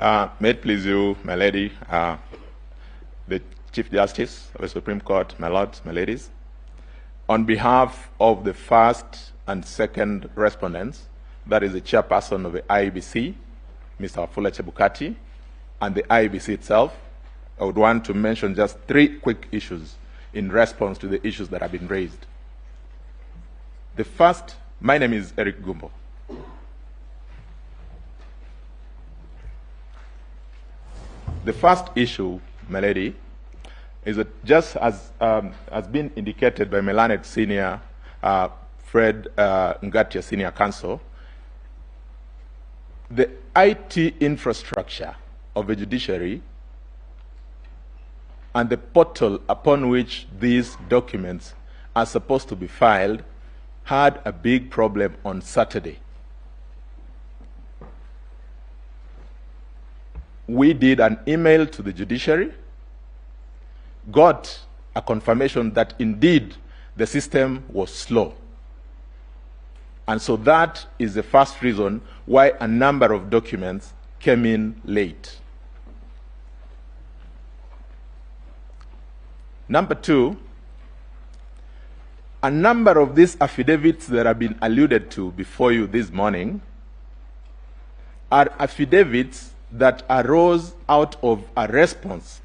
May it please you, my lady, the Chief Justice of the Supreme Court, my lords, my ladies, on behalf of the first and second respondents, that is the chairperson of the IEBC, Mr. Ruto And Chebukati, and the IEBC itself, I would want to mention just three quick issues in response to the issues that have been raised. The first, my name is Eric Gumbo. The first issue, my lady, is that just as has been indicated by Melanet Senior, Fred Ngatia Senior Counsel, the IT infrastructure of the judiciary and the portal upon which these documents are supposed to be filed had a big problem on Saturday. We did an email to the judiciary, got a confirmation that indeed the system was slow. And so that is the first reason why a number of documents came in late. Number two, a number of these affidavits that have been alluded to before you this morning are affidavits that arose out of a response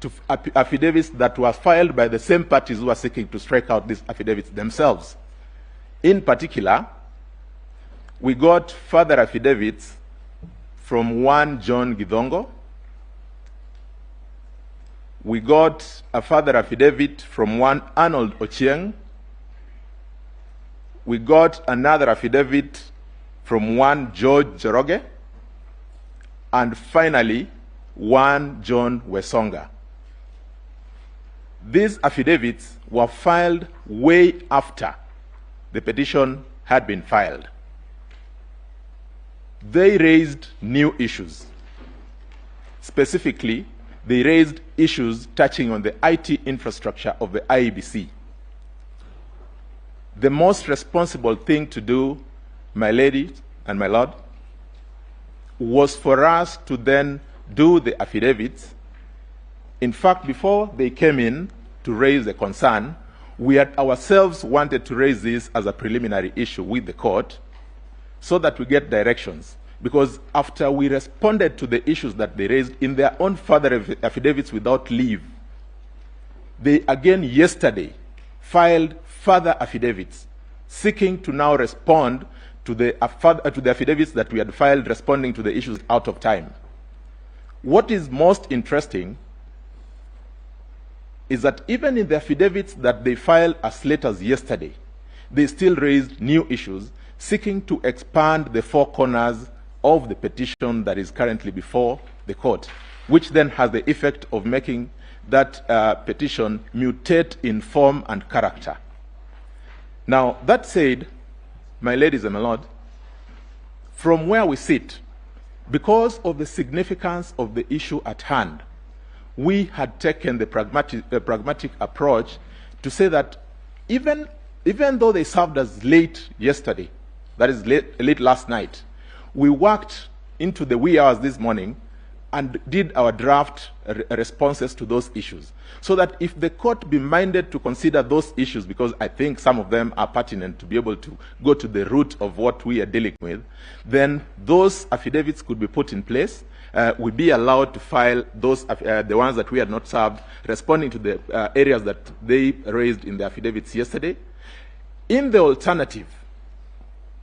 to affidavits that were filed by the same parties who are seeking to strike out these affidavits themselves. In particular, we got further affidavits from one John Gidongo. We got a further affidavit from one Arnold Ochieng. We got another affidavit from one George Joroge. And finally, one John Wesonga. These affidavits were filed way after the petition had been filed. They raised new issues. Specifically, they raised issues touching on the IT infrastructure of the IEBC. The most responsible thing to do, my lady and my lord, was for us to then do the affidavits. In fact, before they came in to raise the concern, we had ourselves wanted to raise this as a preliminary issue with the court so that we get directions. Because after we responded to the issues that they raised in their own further affidavits without leave, they again yesterday filed further affidavits seeking to now respond to the affidavits that we had filed responding to the issues out of time. What is most interesting is that even in the affidavits that they filed as late as yesterday, they still raised new issues seeking to expand the four corners of the petition that is currently before the court, which then has the effect of making that petition mutate in form and character. Now, that said, my ladies and my lord, from where we sit, because of the significance of the issue at hand, we had taken the pragmatic approach to say that even though they served us late yesterday, that is late last night, we worked into the wee hours this morning and did our draft responses to those issues, so that if the court be minded to consider those issues, because I think some of them are pertinent to be able to go to the root of what we are dealing with, then those affidavits could be put in place. We'd be allowed to file those, the ones that we had not served, responding to the areas that they raised in the affidavits yesterday. In the alternative,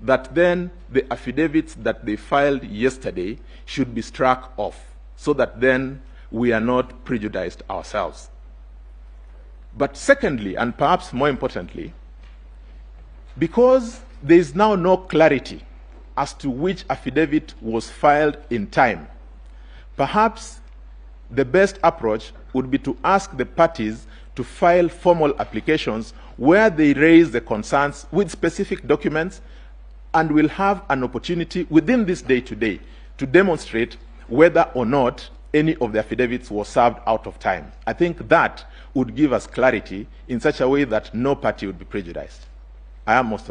that then the affidavits that they filed yesterday should be struck off, so that then we are not prejudiced ourselves. But secondly, and perhaps more importantly, because there is now no clarity as to which affidavit was filed in time, perhaps the best approach would be to ask the parties to file formal applications where they raise the concerns with specific documents, and we'll have an opportunity within this day today to demonstrate whether or not any of the affidavits was served out of time. I think that would give us clarity in such a way that no party would be prejudiced. I am most